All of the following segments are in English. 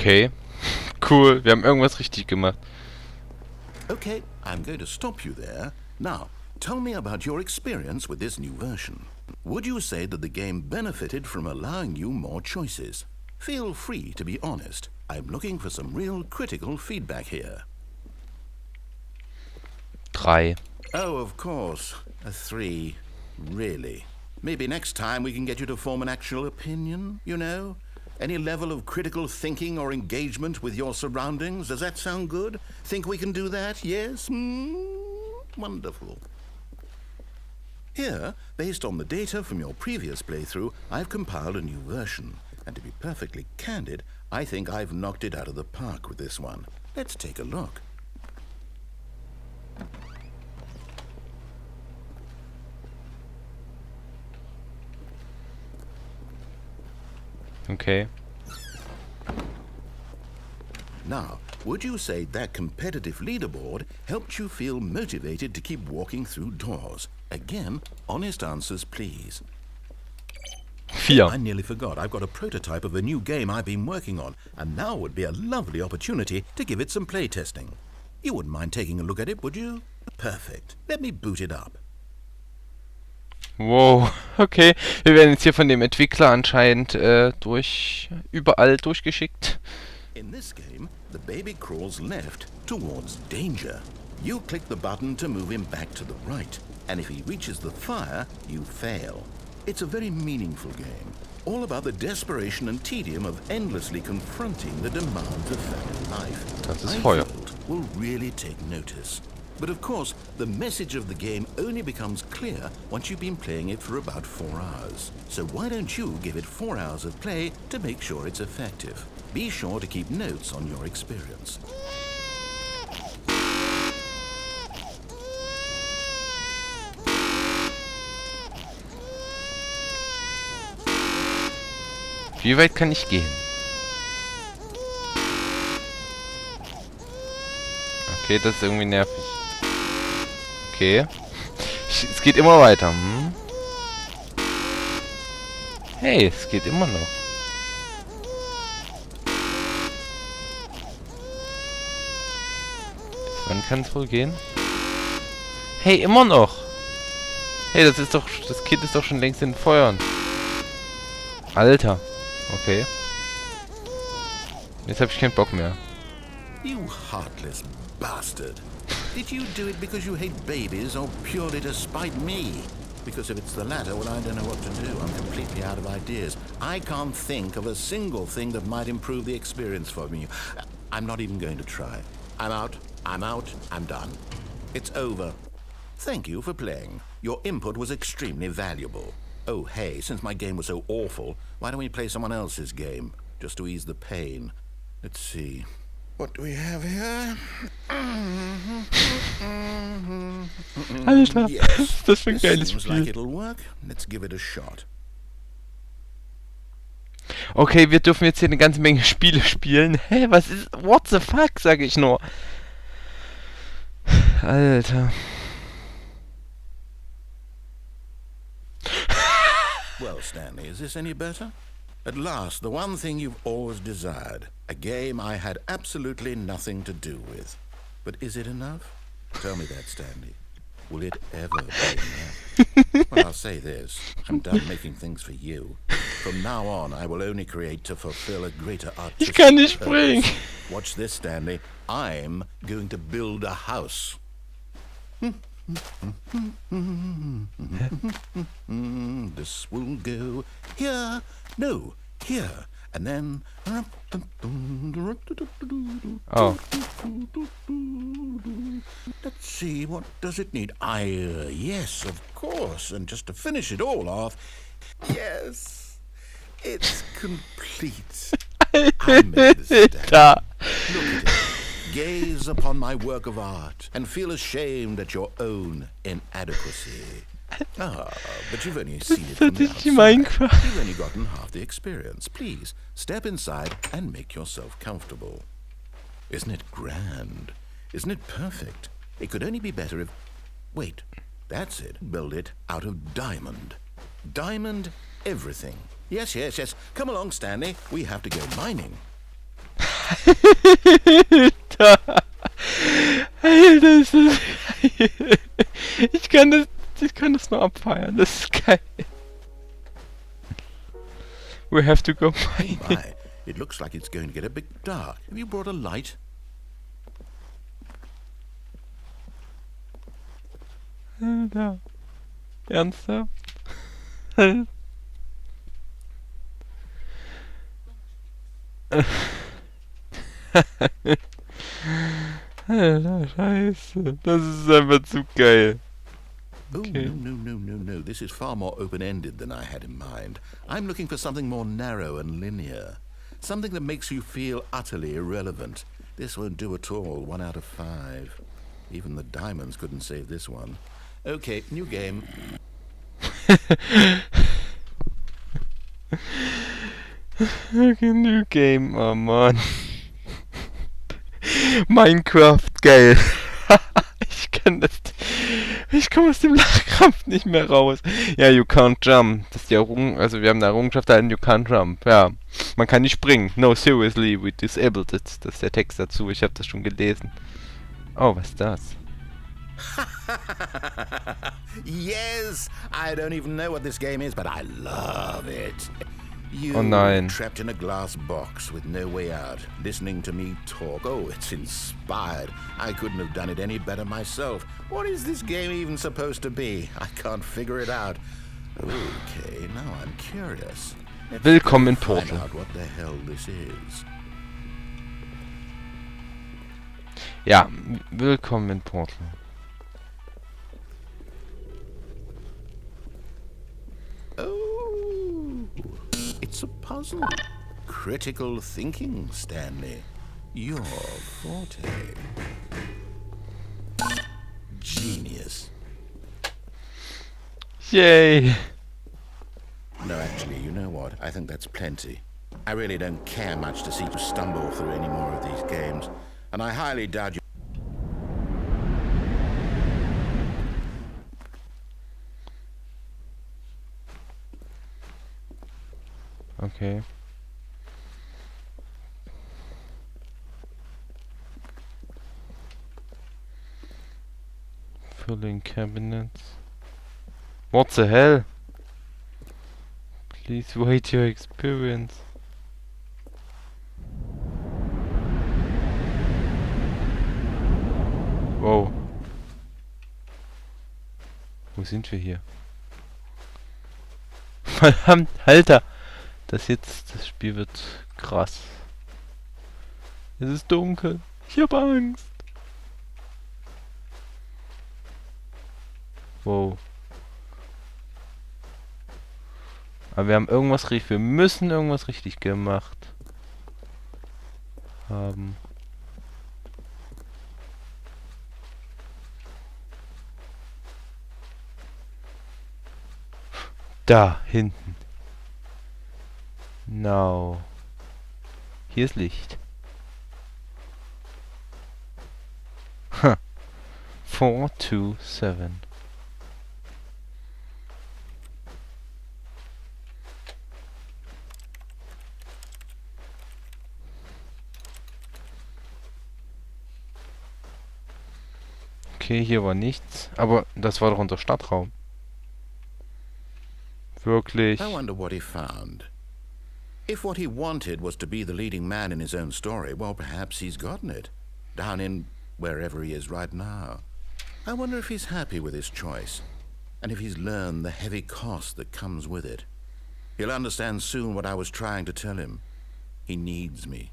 Okay. Cool, wir haben irgendwas richtig gemacht. Okay, I'm going to stop you there. Now, tell me about your experience with this new version. Would you say that the game benefited from allowing you more choices? Feel free to be honest. I'm looking for some real critical feedback here. 3. Oh, of course. A 3. Really? Maybe next time we can get you to form an actual opinion, you know? Any level of critical thinking or engagement with your surroundings? Does that sound good? Think we can do that? Yes? Wonderful. Here, based on the data from your previous playthrough, I've compiled a new version. And to be perfectly candid, I think I've knocked it out of the park with this one. Let's take a look. Okay. Now, would you say that competitive leaderboard helped you feel motivated to keep walking through doors? Again, honest answers, please. 4. I nearly forgot. I've got a prototype of a new game I've been working on, and now would be a lovely opportunity to give it some playtesting. You wouldn't mind taking a look at it, would you? Perfect. Let me boot it up. Wow, okay. Wir werden jetzt hier von dem Entwickler anscheinend überall durchgeschickt. In this game, the baby crawls left towards danger. You click the button to move him back to the right, and if he reaches the fire, you fail. It's a very meaningful game, all about the desperation and tedium of endlessly confronting the demands of family life. Das ist Feuer. Wollt will really take notice. But of course, the message of the game only becomes clear once you've been playing it for about 4 hours. So why don't you give it 4 hours of play to make sure it's effective? Be sure to keep notes on your experience. Wie weit kann ich gehen? Okay, das ist irgendwie nervig. Okay. Es geht immer weiter. Hey, es geht immer noch. Bis wann kann es wohl gehen? Hey, immer noch! Hey, das Kind ist doch schon längst in Feuern. Alter. Okay. Jetzt habe ich keinen Bock mehr. You heartless bastard. Did you do it because you hate babies or purely to spite me? Because if it's the latter, well, I don't know what to do. I'm completely out of ideas. I can't think of a single thing that might improve the experience for me. I'm not even going to try. I'm out. I'm done. It's over. Thank you for playing. Your input was extremely valuable. Oh, hey, since my game was so awful, why don't we play someone else's game? Just to ease the pain. Let's see. What do we have here? Alter, Yes. das ist ein geiles Seems Spiel. like it'll work. Let's give it a shot. Okay, wir dürfen jetzt hier eine ganze Menge Spiele spielen. Hä, was ist... What the fuck, sage ich nur. Alter. Well, Stanley, is this any better? At last, the one thing you've always desired. A game I had absolutely nothing to do with. But is it enough? Tell me that, Stanley. Will it ever be enough? Well, I'll say this. I'm done making things for you. From now on, I will only create to fulfill a greater artistic Ich kann nicht purpose. springen. Watch this, Stanley. I'm going to build a house. This will go here. No, here. And then... Oh. Let's see, what does it need? Yes, of course. And just to finish it all off, yes, it's complete. I made this stand. Da. Look at it. Gaze upon my work of art and feel ashamed at your own inadequacy. Ah, but you've only seen it from the Tatsächlich outside. Minecraft. You've only gotten half the experience. Please, step inside and make yourself comfortable. Isn't it grand? Isn't it perfect? It could only be better if... Wait, that's it. Build it out of diamond. Diamond everything. Yes. Come along, Stanley. We have to go mining. Alter! Alter, ist das geil! Ich kann das nur abfeiern, das ist geil. We have to go Hey, mining. my. It looks like it's going to get a bit dark. Have you brought a light? Alter. Ernsthaft? Alter, Scheiße. Das ist einfach zu geil. Oh, Okay. no. This is far more open-ended than I had in mind. I'm looking for something more narrow and linear. Something that makes you feel utterly irrelevant. This won't do at all. 1 out of 5. Even the diamonds couldn't save this one. Okay, new game. Okay, new game, oh Mann. Minecraft, geil. Ich kann das... Ich komme aus dem Lachkrampf nicht mehr raus. Ja, you can't jump. Das ist die also wir haben eine Errungenschaft erhalten, you can't jump. Ja, man kann nicht springen. No, seriously, we disabled it. Das ist der Text dazu, ich habe das schon gelesen. Oh, was ist das? Yes! I don't even know what this game is, but I love it. You Oh nein. trapped in a glass box with no way out, listening to me talk. Oh, it's inspired. I couldn't have done it any better myself. What is this game even supposed to be? I can't figure it out. Okay, now I'm curious. Let's Willkommen in find Portal. out what the hell this is. Ja, willkommen in Portal. Oh, it's a puzzle. Critical thinking, Stanley. Your forte. Genius. Yay! No, actually, you know what? I think that's plenty. I really don't care much to see you stumble through any more of these games. And I highly doubt you... Okay. Filling cabinets. What the hell? Please wait your experience. Wow. Wo sind wir hier? Verdammt, Alter! Das Spiel wird krass. Es ist dunkel. Ich hab Angst. Wow. Aber wir haben irgendwas richtig. Wir müssen irgendwas richtig gemacht haben. Da hinten. Now. Hier ist Licht. Ha. 427. Okay, hier war nichts. Aber das war doch unser Stadtraum. Wirklich. I wonder what he found. If what he wanted was to be the leading man in his own story, well, perhaps he's gotten it. Down in wherever he is right now. I wonder if he's happy with his choice. And if he's learned the heavy cost that comes with it. He'll understand soon what I was trying to tell him. He needs me.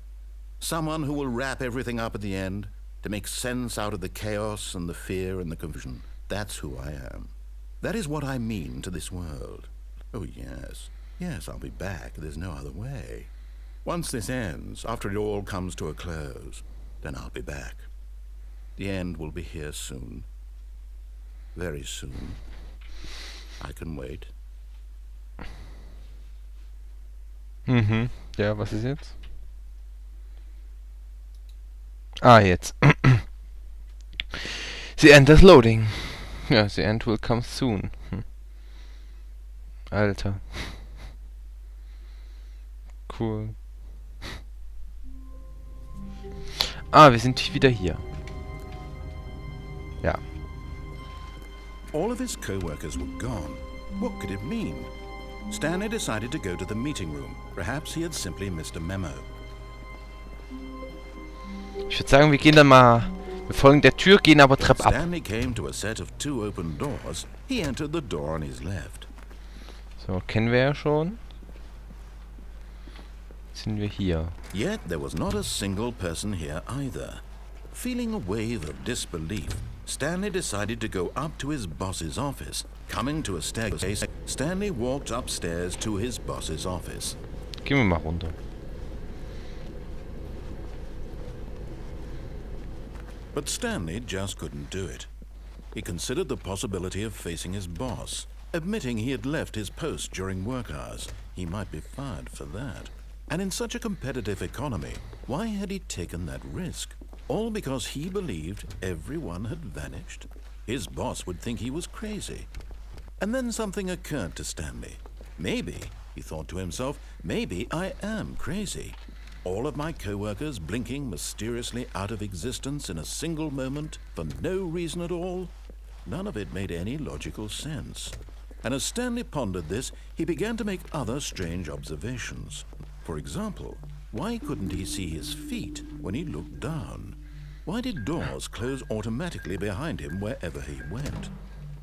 Someone who will wrap everything up at the end, to make sense out of the chaos and the fear and the confusion. That's who I am. That is what I mean to this world. Oh, yes. Yes, I'll be back. There's no other way. Once this ends, after it all comes to a close, then I'll be back. The end will be here soon. Very soon. I can wait. Mhm. Ja, was ist jetzt? Ah, jetzt. The end is loading. Ja, the end will come soon. Alter. Cool. Ah, wir sind wieder hier. Ja. All of his co-workers were gone. What could it mean? Stanley decided to go to the meeting room. Perhaps he had simply missed a memo. Ich würde sagen, wir gehen dann mal... Wir folgen der Tür, gehen aber When Treppe ab. Stanley came to a set of 2 open doors, he entered the door on his left. So, kennen wir ja schon. Jetzt sind wir hier. Yet there was not a single person here either. Feeling a wave of disbelief, Stanley decided to go up to his boss's office. Coming to a staircase, Stanley walked upstairs to his boss's office. Gehen wir mal runter. But Stanley just couldn't do it. He considered the possibility of facing his boss, admitting he had left his post during work hours. He might be fired for that. And in such a competitive economy, why had he taken that risk? All because he believed everyone had vanished? His boss would think he was crazy. And then something occurred to Stanley. Maybe, he thought to himself, maybe I am crazy. All of my co-workers blinking mysteriously out of existence in a single moment for no reason at all? None of it made any logical sense. And as Stanley pondered this, he began to make other strange observations. For example, why couldn't he see his feet when he looked down? Why did doors close automatically behind him wherever he went?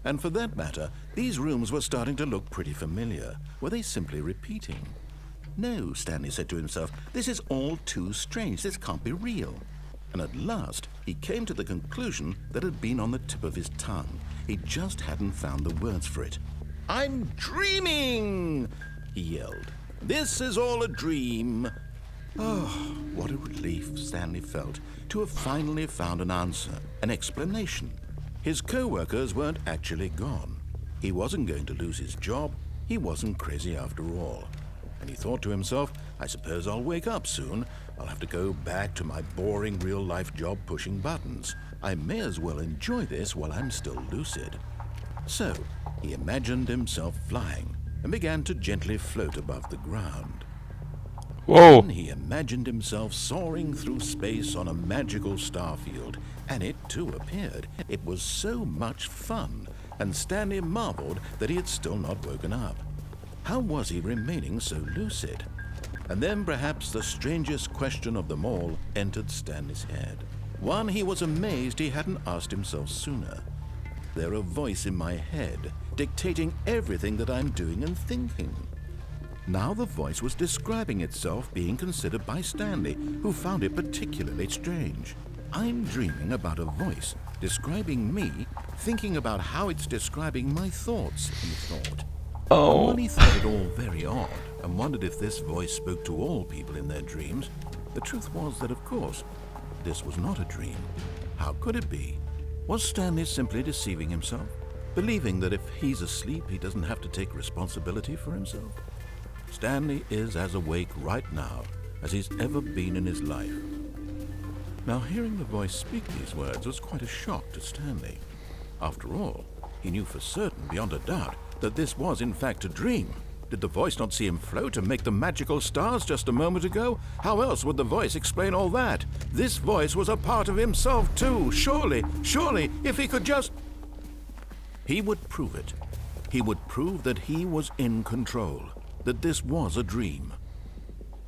And for that matter, these rooms were starting to look pretty familiar. Were they simply repeating? No, Stanley said to himself, this is all too strange. This can't be real. And at last, he came to the conclusion that had been on the tip of his tongue. He just hadn't found the words for it. I'm dreaming, he yelled. This is all a dream. Oh, what a relief Stanley felt to have finally found an answer, an explanation. His co-workers weren't actually gone. He wasn't going to lose his job. He wasn't crazy after all. And he thought to himself, I suppose I'll wake up soon. I'll have to go back to my boring real-life job pushing buttons. I may as well enjoy this while I'm still lucid. So, he imagined himself flying and began to gently float above the ground. Whoa! Then he imagined himself soaring through space on a magical starfield, and it too appeared. It was so much fun, and Stanley marveled that he had still not woken up. How was he remaining so lucid? And then perhaps the strangest question of them all entered Stanley's head. One he was amazed he hadn't asked himself sooner. There's a voice in my head dictating everything that I'm doing and thinking. Now the voice was describing itself being considered by Stanley, who found it particularly strange. I'm dreaming about a voice describing me, thinking about how it's describing my thoughts, he thought. And when he thought it all very odd and wondered if this voice spoke to all people in their dreams, the truth was that, of course, this was not a dream. How could it be? Was Stanley simply deceiving himself, believing that if he's asleep, he doesn't have to take responsibility for himself? Stanley is as awake right now as he's ever been in his life. Now, hearing the voice speak these words was quite a shock to Stanley. After all, he knew for certain, beyond a doubt, that this was in fact a dream. Did the voice not see him float and make the magical stars just a moment ago? How else would the voice explain all that? This voice was a part of himself too. Surely, if he could just... He would prove it. He would prove that he was in control, that this was a dream.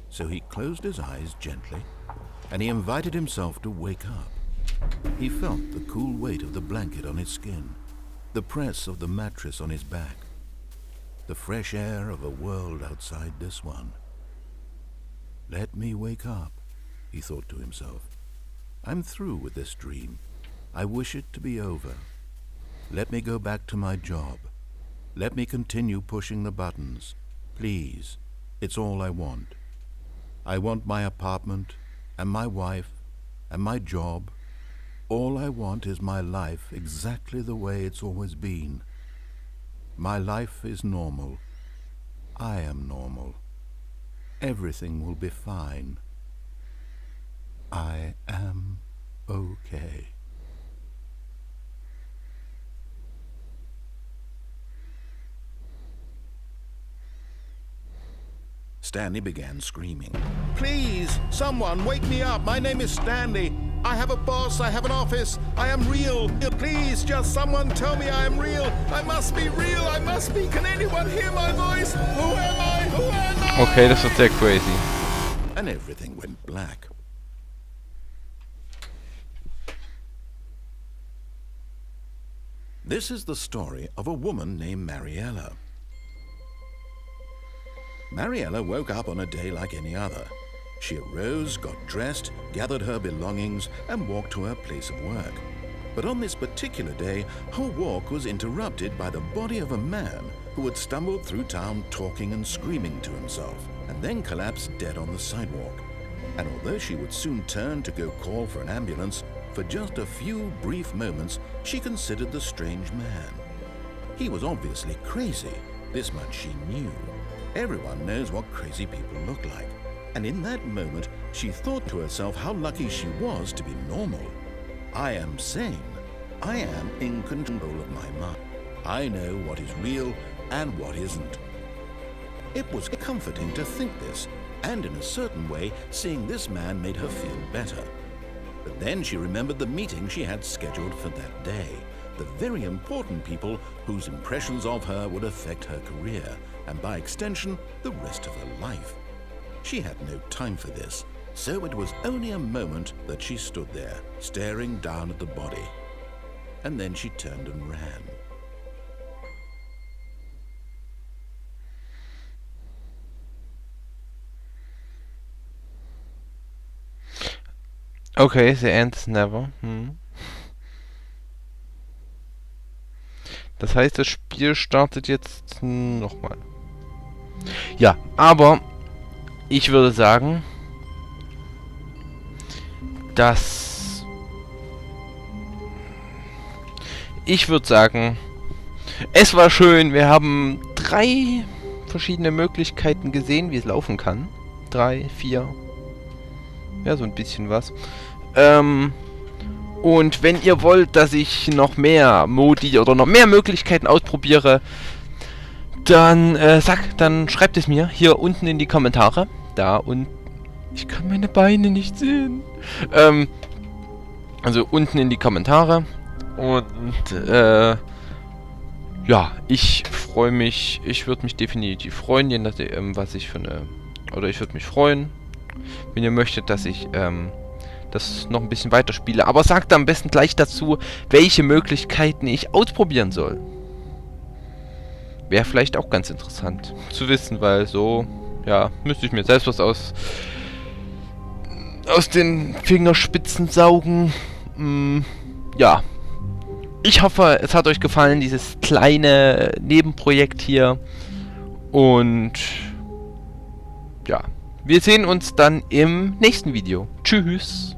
So he closed his eyes gently, and he invited himself to wake up. He felt the cool weight of the blanket on his skin, the press of the mattress on his back, the fresh air of a world outside this one. Let me wake up, he thought to himself. I'm through with this dream. I wish it to be over. Let me go back to my job. Let me continue pushing the buttons. Please, it's all I want. I want my apartment, and my wife, and my job. All I want is my life exactly the way it's always been. My life is normal. I am normal. Everything will be fine. I am okay. Stanley began screaming. Please, someone, wake me up. My name is Stanley. I have a boss, I have an office, I am real. Please, just someone tell me I am real. I must be real, I must be. Can anyone hear my voice? Who am I? Who am I? Okay, das wird sehr crazy. And everything went black. This is the story of a woman named Mariella. Mariella woke up on a day like any other. She arose, got dressed, gathered her belongings, and walked to her place of work. But on this particular day, her walk was interrupted by the body of a man who had stumbled through town talking and screaming to himself, and then collapsed dead on the sidewalk. And although she would soon turn to go call for an ambulance, for just a few brief moments, she considered the strange man. He was obviously crazy. This much she knew. Everyone knows what crazy people look like. And in that moment, she thought to herself how lucky she was to be normal. I am sane. I am in control of my mind. I know what is real and what isn't. It was comforting to think this, and in a certain way, seeing this man made her feel better. But then she remembered the meeting she had scheduled for that day. The very important people whose impressions of her would affect her career, and by extension, the rest of her life. She had no time for this, so it was only a moment that she stood there, staring down at the body. And then she turned and ran. Okay, the end is never. Das heißt, das Spiel startet jetzt nochmal. Ja, aber ich würde sagen, dass... Ich würde sagen, es war schön. Wir haben 3 verschiedene Möglichkeiten gesehen, wie es laufen kann. 3, 4. Ja, so ein bisschen was. Und wenn ihr wollt, dass ich noch mehr Modi oder noch mehr Möglichkeiten ausprobiere, dann dann schreibt es mir hier unten in die Kommentare. Da und ich kann meine Beine nicht sehen. Also unten in die Kommentare. Und ja, ich freue mich. Ich würde mich definitiv freuen, je nachdem, was ich für eine... Oder ich würde mich freuen, wenn ihr möchtet, dass ich das noch ein bisschen weiterspiele. Aber sagt am besten gleich dazu, welche Möglichkeiten ich ausprobieren soll. Wäre vielleicht auch ganz interessant zu wissen, weil so, ja, müsste ich mir selbst was aus den Fingerspitzen saugen. Ja. Ich hoffe, es hat euch gefallen, dieses kleine Nebenprojekt hier. Und ja, wir sehen uns dann im nächsten Video. Tschüss.